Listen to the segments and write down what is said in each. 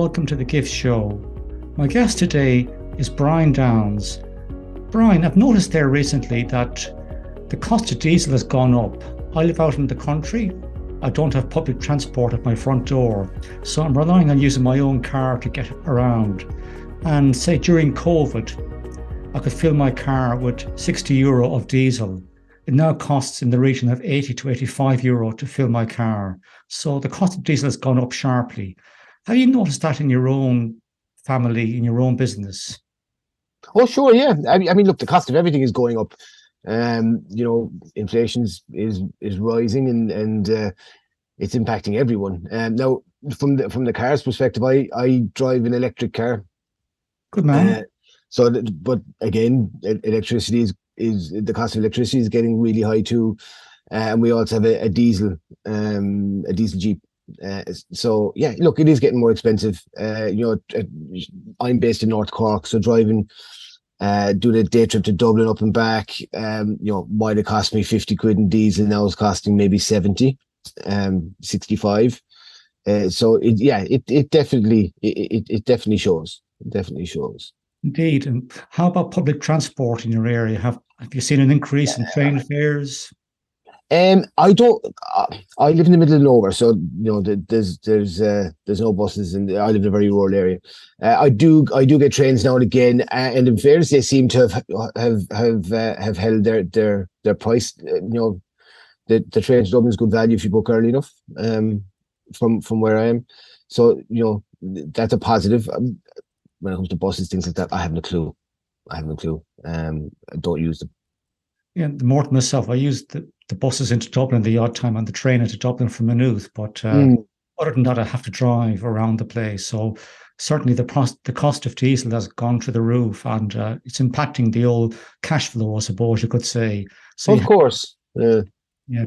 welcome to the Gift Show. My guest today is Brian Downs. Brian, I've noticed there recently that the cost of diesel has gone up. I live out in the country. I don't have public transport at my front door, so I'm relying on using my own car to get around. And say during COVID, I could fill my car with 60 euro of diesel. It now costs in the region of 80 to 85 euro to fill my car. So the cost of diesel has gone up sharply. Have you noticed that in your own family, in your own business? Oh, sure, yeah. I mean, look, the cost of everything is going up. Inflation is rising, and it's impacting everyone. Now, from the car's perspective, I drive an electric car. Good man. But again, electricity is the cost of electricity is getting really high too, and we also have a diesel Jeep. So yeah, look, it is getting more expensive. I'm based in North Cork, so driving, doing a day trip to Dublin up and back, might have cost me 50 quid in diesel. Now it's costing maybe 70, 65. So it definitely shows. It definitely shows. Indeed. And how about public transport in your area? Have you seen an increase in train fares? I don't. I live in the middle of nowhere, so there's no buses, and I live in a very rural area. I do get trains now and again, and in fairness, they seem to have held their price. The train to Dublin is good value if you book early enough. From where I am, so that's a positive. When it comes to buses, things like that, I haven't a clue. I don't use them. Yeah, more than myself, I use the buses into Dublin the odd time and the train into Dublin from Maynooth. But other than that, I have to drive around the place. So certainly the cost of diesel has gone through the roof, and it's impacting the old cash flow, I suppose you could say. So of course. Yeah,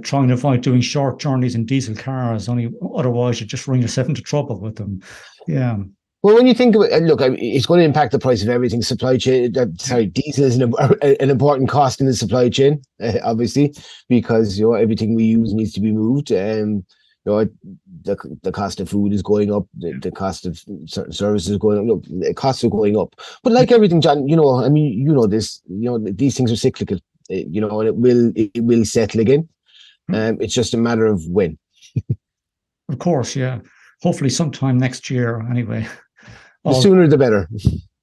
trying to avoid doing short journeys in diesel cars. Otherwise, you just run yourself into trouble with them. Yeah. Well, when you think of it, look, it's going to impact the price of everything. Supply chain. Diesel is an important cost in the supply chain, obviously, because everything we use needs to be moved. The cost of food is going up. The cost of certain services is going up. Look, the costs are going up. But like everything, John, this. These things are cyclical. And it will settle again. It's just a matter of when. Of course, yeah. Hopefully sometime next year, anyway. The sooner the better.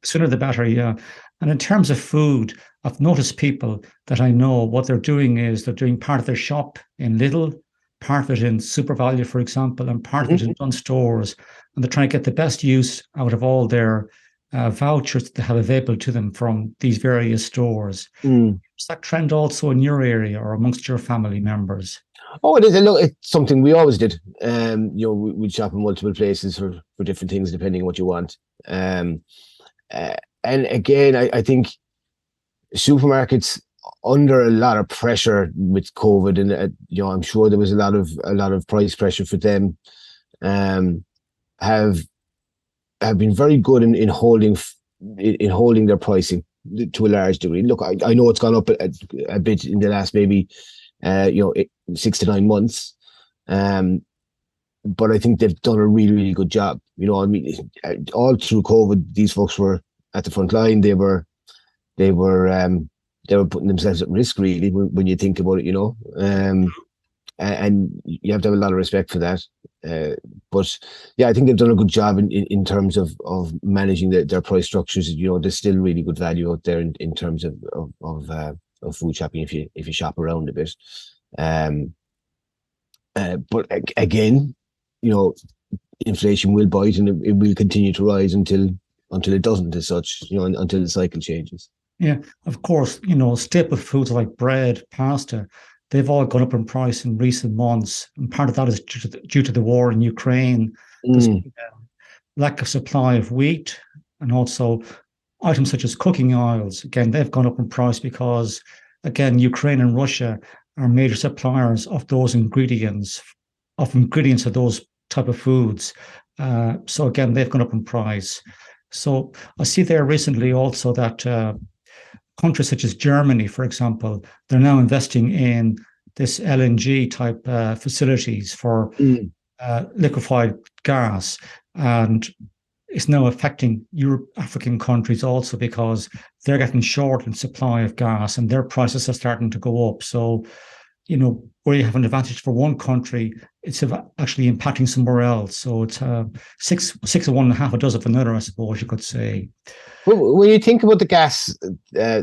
Sooner the better, yeah. And in terms of food, I've noticed people that I know, what they're doing is they're doing part of their shop in Lidl, part of it in Super Value, for example, and part of it in Dunn stores. And they're trying to get the best use out of all their vouchers that they have available to them from these various stores. Is that trend also in your area or amongst your family members? Oh, it is. Look, it's something we always did. We'd shop in multiple places for different things depending on what you want. And again, I think supermarkets under a lot of pressure with COVID, and I'm sure there was a lot of price pressure for them. Have been very good in holding their pricing to a large degree. Look, I know it's gone up a bit in the last maybe 6 to 9 months, but I think they've done a really, really good job. All through COVID, these folks were at the front line. They were putting themselves at risk, really, when you think about it. And you have to have a lot of respect for that. But yeah, I think they've done a good job in terms of managing their price structures. There's still really good value out there in terms of food shopping if you shop around a bit. But again, inflation will bite, and it will continue to rise until it doesn't, as such. Until the cycle changes. Yeah, of course. Staple foods like bread, pasta, they've all gone up in price in recent months, and part of that is due to the war in Ukraine. There's lack of supply of wheat, and also items such as cooking oils. Again, they've gone up in price because, again, Ukraine and Russia are major suppliers of those ingredients of those type of foods. So again, they've gone up in price. So I see there recently also that countries such as Germany, for example, they're now investing in this LNG type facilities for liquefied gas. And it's now affecting Europe, African countries also because they're getting short in supply of gas and their prices are starting to go up. So, where you have an advantage for one country, it's actually impacting somewhere else. So it's six of one and a half a dozen of another, I suppose you could say. Well, when you think about the gas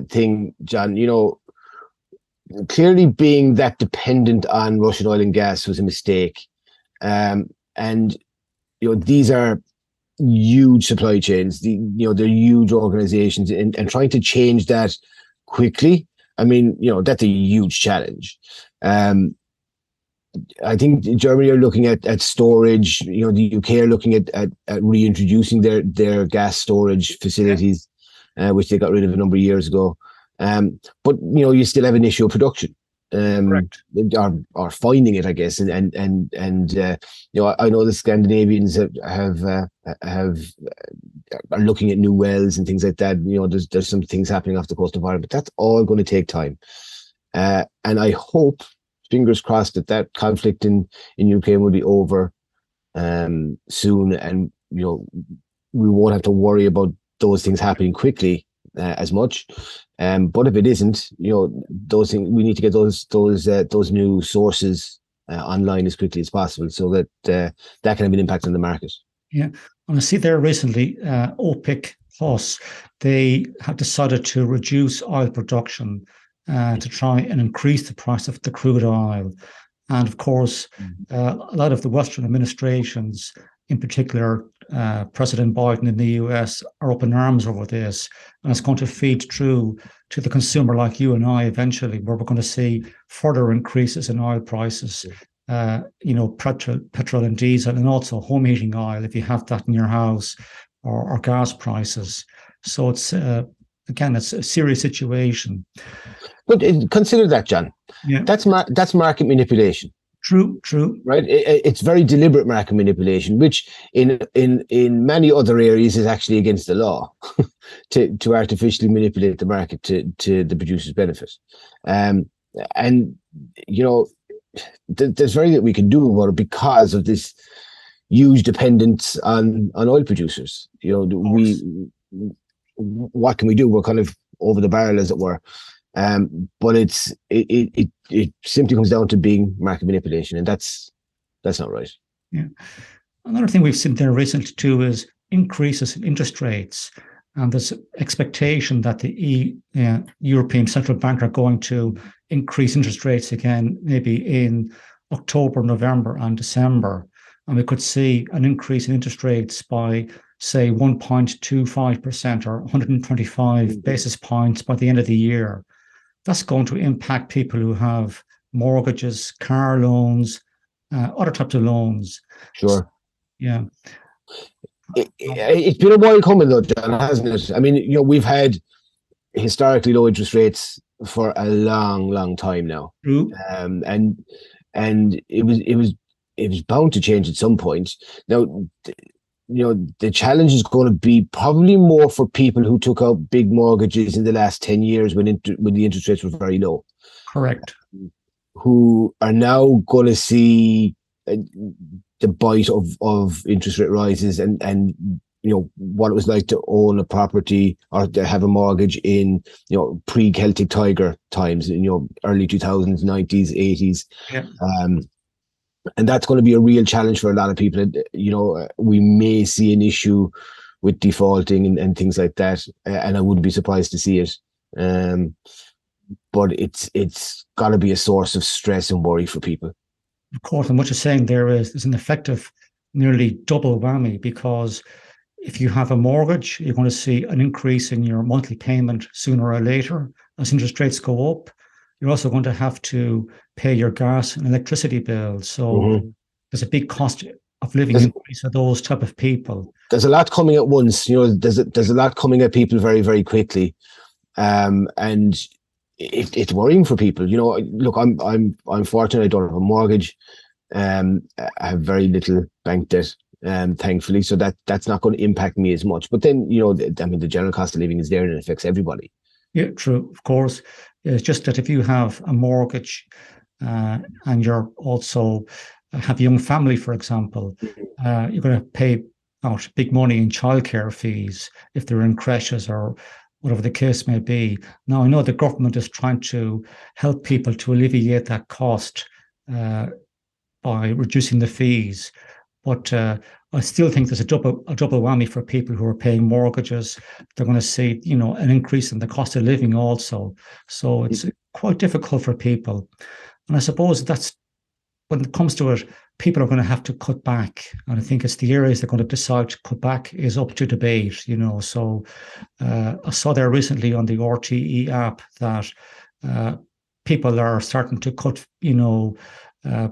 thing, John, clearly being that dependent on Russian oil and gas was a mistake. And these are huge supply chains. They're huge organizations, and trying to change that quickly. I mean, that's a huge challenge. I think Germany are looking at storage. The UK are looking at reintroducing their gas storage facilities, which they got rid of a number of years ago. But you still have an issue of production. Correct. Are finding it, I guess, and I know the Scandinavians are looking at new wells and things like that. There's some things happening off the coast of Ireland, but that's all going to take time. And I hope, fingers crossed, that conflict in Ukraine will be over soon, and we won't have to worry about those things happening quickly as much. But if it isn't, those things, we need to get those new sources online as quickly as possible, so that that can have an impact on the market. Yeah, and I see there recently, OPEC Plus, they have decided to reduce oil production to try and increase the price of the crude oil. And of course, a lot of the Western administrations, in particular, President Biden in the US, are up in arms over this. And it's going to feed through to the consumer like you and I eventually, where we're going to see further increases in oil prices, petrol and diesel, and also home heating oil, if you have that in your house, or gas prices. So it's, again, it's a serious situation. But consider that, John. Yeah, that's market manipulation. True. Right, it's very deliberate market manipulation, which in many other areas is actually against the law, to artificially manipulate the market to the producer's benefit. And there's very little we can do about it because of this huge dependence on oil producers. What can we do? We're kind of over the barrel, as it were. But it simply comes down to being market manipulation, and that's not right. Yeah. Another thing we've seen there recently too is increases in interest rates, and there's expectation that the European Central Bank are going to increase interest rates again, maybe in October, November, and December, and we could see an increase in interest rates by, say, 1.25% or 125 basis points by the end of the year. That's going to impact people who have mortgages, car loans, other types of loans. Sure. Yeah. It's been a while coming, though, John, hasn't it? I mean, we've had historically low interest rates for a long, long time now. True. And it was bound to change at some point. Now, the challenge is going to be probably more for people who took out big mortgages in the last 10 years when the interest rates were very low. Correct. Who are now going to see the bite of interest rate rises and what it was like to own a property or to have a mortgage in pre-Celtic Tiger times, early 2000s, 90s, 80s. Yeah. And that's going to be a real challenge for a lot of people. We may see an issue with defaulting and things like that, and I wouldn't be surprised to see it. But it's got to be a source of stress and worry for people. Of course, and what you're saying there is an effective nearly double whammy, because if you have a mortgage, you're going to see an increase in your monthly payment sooner or later as interest rates go up. You're also going to have to pay your gas and electricity bills. So there's a big cost of living increase for those type of people. There's a lot coming at once. There's a lot coming at people very, very quickly, and it's worrying for people. Look, I'm fortunate. I don't have a mortgage. I have very little bank debt, thankfully, so that's not going to impact me as much. But then, the general cost of living is there and it affects everybody. Yeah, true. Of course. It's just that if you have a mortgage and you're also have a young family, for example, you're going to pay out big money in childcare fees if they're in creches or whatever the case may be. Now, I know the government is trying to help people to alleviate that cost uh, by reducing the fees, but I still think there's a double whammy for people who are paying mortgages. They're going to see, an increase in the cost of living also. So it's quite difficult for people. And I suppose that's when it comes to it, people are going to have to cut back. And I think it's the areas they're going to decide to cut back is up to debate. So I saw there recently on the RTE app that uh, people are starting to cut,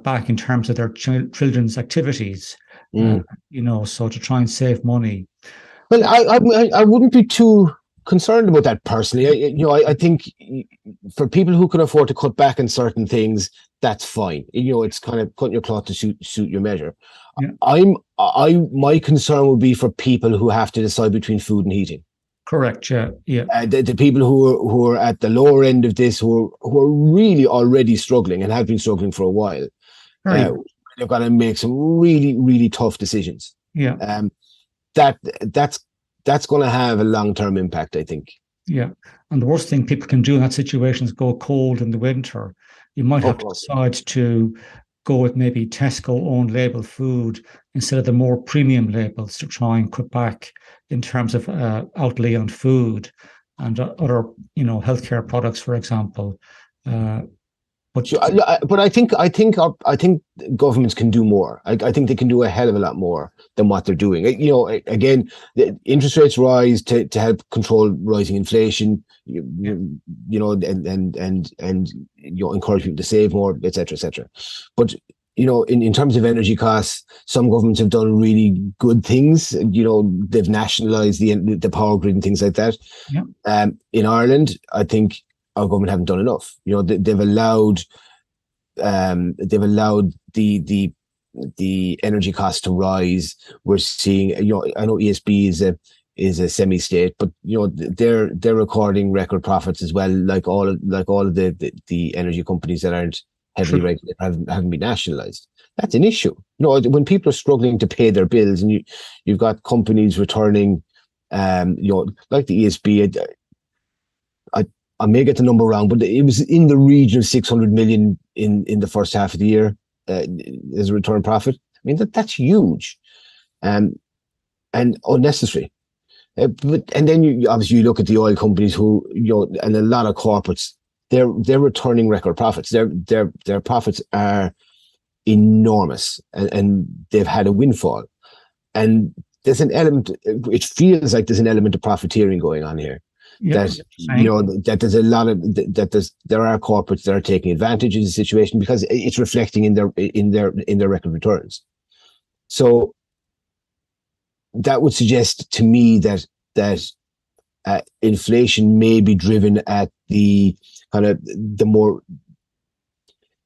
back in terms of their children's activities, uh, Mm. so to try and save money. Well, I wouldn't be too concerned about that personally. I think for people who can afford to cut back on certain things, that's fine. It's kind of cutting your cloth to suit your measure. Yeah, My concern would be for people who have to decide between food and heating. correct. Yeah, yeah, The people who are at the lower end of this, who are really already struggling and have been struggling for a while, very, they've got to make some really, really tough decisions. yeah. Um, that that's going to have a long-term impact, I think. Yeah. And the worst thing people can do in that situation is go cold in the winter. You might have to Oh, decide to go with maybe Tesco owned label food instead of the more premium labels to try and cut back in terms of outlay on food and other, healthcare products, for example. Uh, but sure, but I think governments can do more. I think they can do a hell of a lot more than what they're doing. Again, the interest rates rise to help control rising inflation. And encourage people to save more, etc., etc. But in terms of energy costs, some governments have done really good things. They've nationalised the power grid and things like that. yeah, In Ireland, I think our government haven't done enough. They've allowed the energy costs to rise. We're seeing, I know ESB is a semi-state, but they're recording record profits as well. Like all of the energy companies that aren't heavily true. regulated haven't been nationalized. That's an issue. When people are struggling to pay their bills, and you've got companies returning, like the ESB. I may get the number wrong, but it was in the region of 600 million in the first half of the year as a return profit. I mean, that's huge, and unnecessary. And then you obviously look at the oil companies who, and a lot of corporates, they're returning record profits. Their profits are enormous, and they've had a windfall. And there's an element. It feels like there's an element of profiteering going on here. Yeah. That there's a lot of there are corporates that are taking advantage of the situation because it's reflecting in their record returns. So that would suggest to me that inflation may be driven at the kind of the more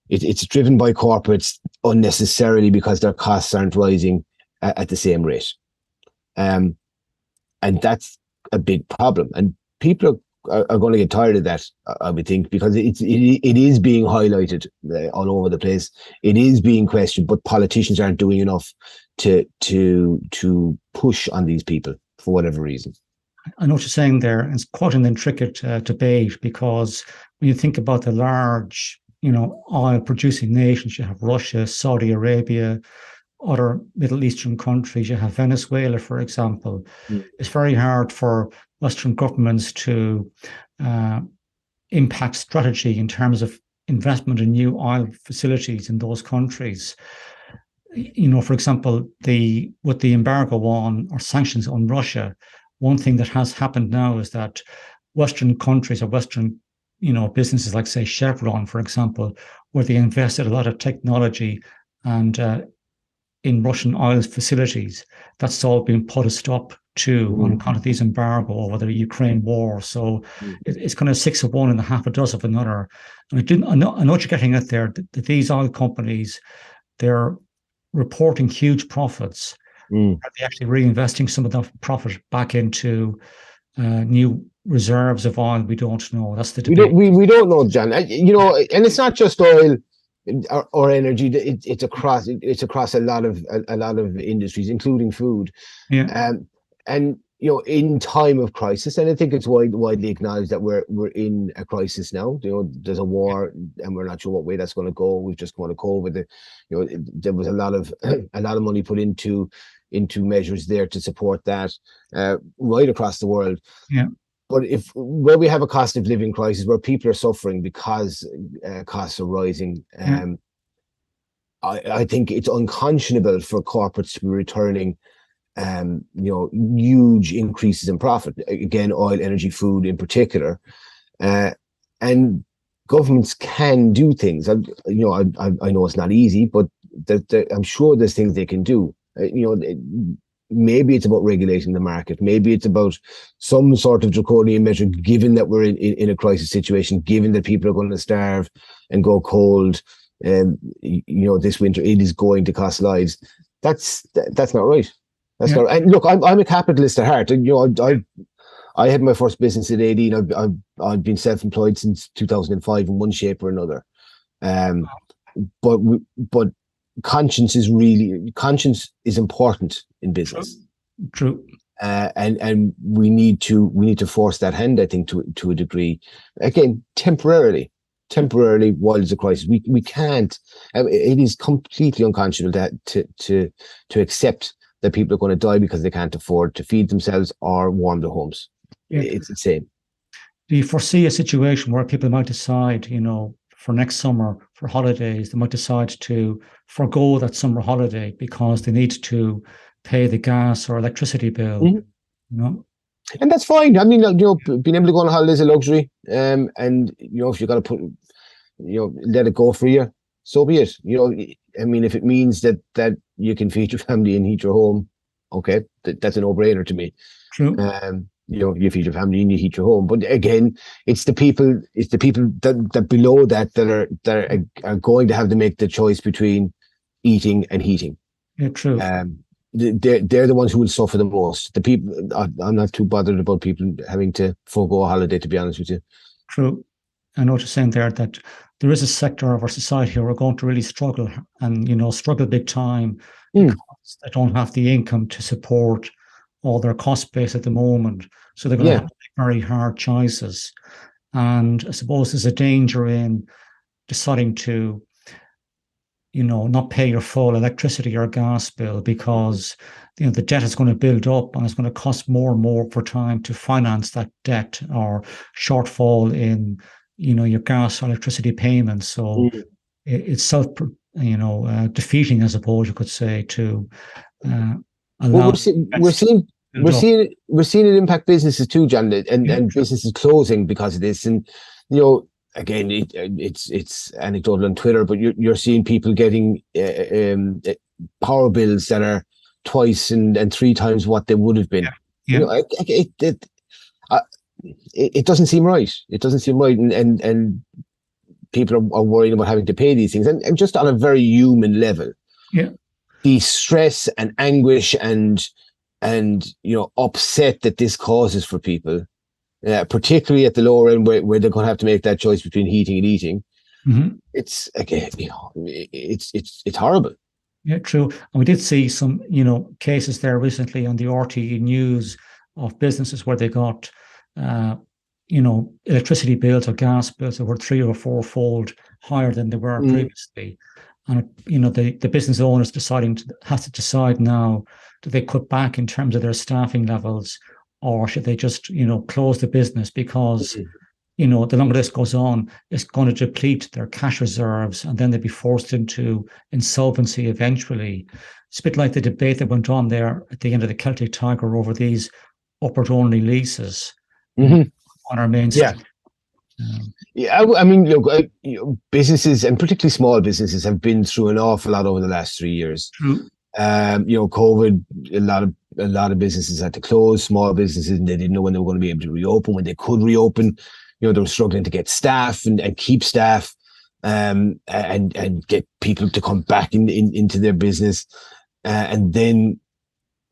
it's driven by corporates unnecessarily because their costs aren't rising at the same rate, and that's a big problem. And people are going to get tired of that, I would think, because it is being highlighted all over the place. It is being questioned, but politicians aren't doing enough to push on these people for whatever reason. I know what you're saying there. It's quite an intricate debate because when you think about the large, oil producing nations, you have Russia, Saudi Arabia, other Middle Eastern countries, you have Venezuela, for example. Mm. It's very hard for Western governments to impact strategy in terms of investment in new oil facilities in those countries. For example, with the embargo on or sanctions on Russia, one thing that has happened now is that Western countries or Western, businesses like, say, Chevron, for example, where they invested a lot of technology and in Russian oil facilities, that's all been put a stop to on account of these embargo over the Ukraine war. So it's kind of 6 of one and a half a dozen of another. And I know what you're getting at there, that these oil companies, they're reporting huge profits. Are they actually reinvesting some of that profit back into new reserves of oil? We don't know. That's the debate. We don't know, John. And it's not just oil. or energy. It's across a lot of industries, including food. Yeah, And in time of crisis, and I think it's widely acknowledged that we're in a crisis now. There's a war, and we're not sure what way that's going to go. We've just come out of COVID. There was a lot of a lot of money put into measures there to support that right across the world. yeah, But where we have a cost of living crisis, where people are suffering because costs are rising, yeah, I think it's unconscionable for corporates to be returning huge increases in profit. Again, oil, energy, food in particular, and governments can do things. I know it's not easy, but I'm sure there's things they can do. Maybe it's about regulating the market. Maybe it's about some sort of draconian measure, given that we're in a crisis situation, given that people are going to starve and go cold. This winter, it is going to cost lives. That's not right. That's not. And look, I'm a capitalist at heart. I had my first business at 18. I've been self-employed since 2005 in one shape or another. But conscience is important in business. True. And we need to force that hand, I think, to a degree. Again, temporarily while there's a crisis. We can't. It is completely unconscionable to accept that people are going to die because they can't afford to feed themselves or warm their homes. Yeah. It's insane. Do you foresee a situation where people might decide, for next summer, for holidays, they might decide to forgo that summer holiday because they need to pay the gas or electricity bill? Mm-hmm. And that's fine. I mean, being able to go on holiday is a luxury. And if you got to let it go for you, so be it. I mean, if it means that you can feed your family and heat your home, okay, that's a no-brainer to me. True. You feed your family and you heat your home. But again, it's the people that below that are going to have to make the choice between eating and heating. Yeah, true. They're the ones who will suffer the most. The people, I'm not too bothered about people having to forego a holiday, to be honest with you. True. I know what you're saying there, that there is a sector of our society who are going to really struggle and, struggle big time because they don't have the income to support all their cost base at the moment. So they're going to have to make very hard choices. And I suppose there's a danger in deciding to, not pay your full electricity or gas bill because, the debt is going to build up and it's going to cost more and more for time to finance that debt or shortfall in, your gas or electricity payments. So it's defeating, I suppose you could say, to allow. We're seeing it impact businesses too, John, and businesses closing because of this. And again, it's anecdotal on Twitter, but you're seeing people getting power bills that are twice and three times what they would have been. It doesn't seem right. It doesn't seem right, and people are worrying about having to pay these things, and just on a very human level. Yeah, the stress and anguish and upset that this causes for people, particularly at the lower end where they're going to have to make that choice between heating and eating. Mm-hmm. It's again, it's horrible. Yeah, true. And we did see some, cases there recently on the RTE news of businesses where they got, electricity bills or gas bills that were 3 or 4-fold higher than they were previously. And, the business owners has to decide now, do they cut back in terms of their staffing levels, or should they just, close the business because, the longer this goes on, it's going to deplete their cash reserves and then they'd be forced into insolvency eventually. It's a bit like the debate that went on there at the end of the Celtic Tiger over these upward-only leases on our main street. I mean, look, businesses, and particularly small businesses, have been through an awful lot over the last 3 years. True. COVID, a lot of businesses had to close, small businesses, and they didn't know when they were going to be able to reopen. When they could reopen, they were struggling to get staff and keep staff, and get people to come back into their business, and then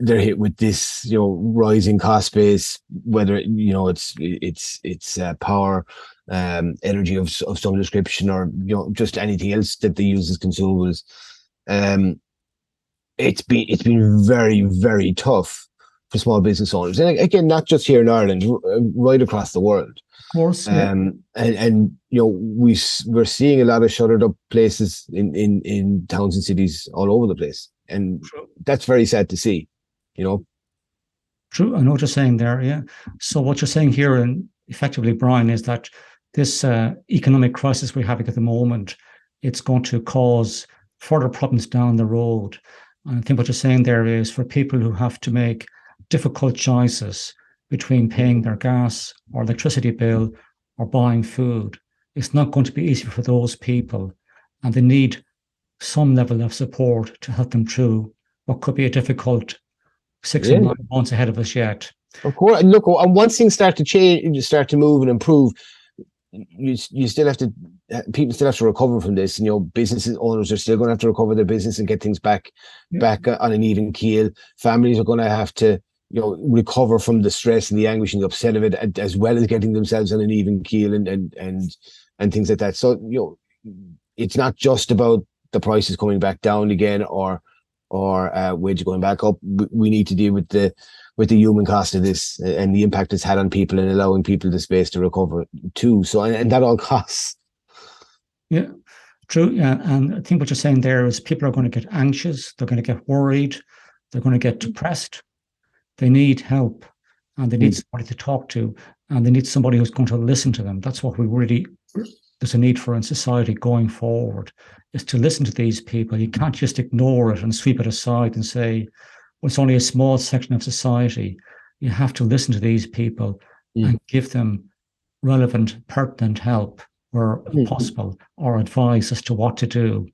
they're hit with this, rising cost base, whether it's power, energy of some description, or just anything else that they use as consumables. It's been very, very tough for small business owners, and again, not just here in Ireland, right across the world. Of course, yeah. And we're seeing a lot of shuttered up places in towns and cities all over the place, and that's very sad to see. True, I know what you're saying there. Yeah. So what you're saying here, and effectively, Brian, is that this economic crisis we're having at the moment, it's going to cause further problems down the road. And I think what you're saying there is for people who have to make difficult choices between paying their gas or electricity bill or buying food, it's not going to be easy for those people. And they need some level of support to help them through what could be a difficult 6 or 9 months ahead of us yet. Of course. And look, and once things start to change, start to move and improve, you still have to, people still have to recover from this. Business owners are still going to have to recover their business and get things back on an even keel. Families are going to have to, recover from the stress and the anguish and the upset of it, as well as getting themselves on an even keel and things like that. So, it's not just about the prices coming back down again or wages going back up. We need to deal with the human cost of this and the impact it's had on people, and allowing people the space to recover too. So, and that all costs. Yeah, true. Yeah, and I think what you're saying there is people are going to get anxious, they're going to get worried, they're going to get depressed. They need help, and they need somebody to talk to, and they need somebody who's going to listen to them. That's what there's a need for in society going forward, is to listen to these people. You can't just ignore it and sweep it aside and say, well, it's only a small section of society. You have to listen to these people and give them relevant, pertinent help where possible, or advice as to what to do.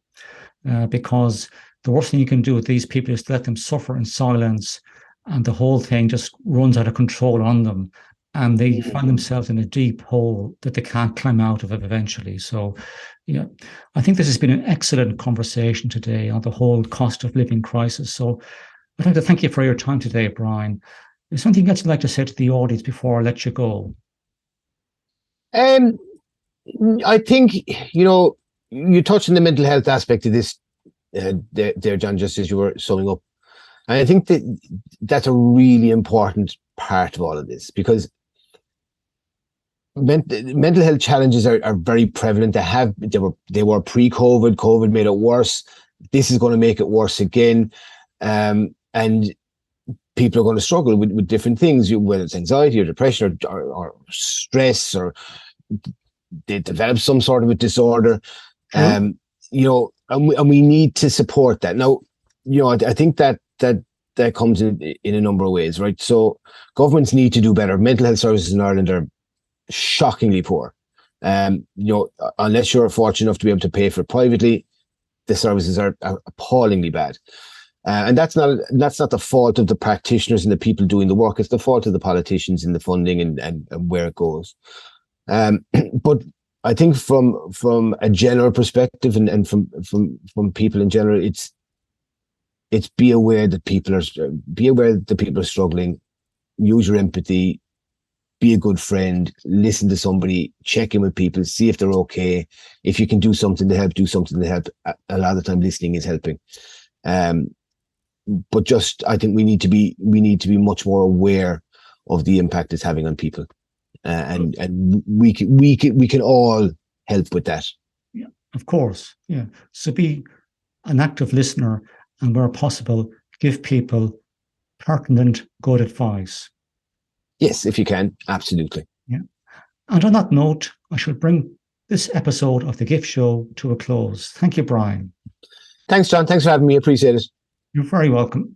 Because the worst thing you can do with these people is to let them suffer in silence, and the whole thing just runs out of control on them, and they find themselves in a deep hole that they can't climb out of eventually. So, I think this has been an excellent conversation today on the whole cost of living crisis. So I'd like to thank you for your time today, Brian. Is there anything else you'd like to say to the audience before I let you go? I think, you touched on the mental health aspect of this there, John, just as you were summing up. And I think that's a really important part of all of this, because mental health challenges are very prevalent. They were pre-COVID. COVID made it worse. This is going to make it worse again. And people are going to struggle with different things, whether it's anxiety or depression or stress, or they develop some sort of a disorder. And we need to support that. Now, I think that comes in a number of ways, right? So governments need to do better. Mental health services in Ireland are shockingly poor. Unless you're fortunate enough to be able to pay for it privately, the services are appallingly bad. And that's not the fault of the practitioners and the people doing the work. It's the fault of the politicians and the funding and where it goes. But I think from a general perspective and from people in general, it's be aware that people are struggling. Use your empathy. Be a good friend. Listen to somebody. Check in with people. See if they're okay. If you can do something to help, do something to help. A lot of the time, listening is helping. But I think we need to be much more aware of the impact it's having on people, and we can all help with that. Yeah, of course. Yeah. So be an active listener, and where possible, give people pertinent, good advice. Yes, if you can, absolutely. Yeah. And on that note, I shall bring this episode of The Gift Show to a close. Thank you, Brian. Thanks, John. Thanks for having me. Appreciate it. You're very welcome.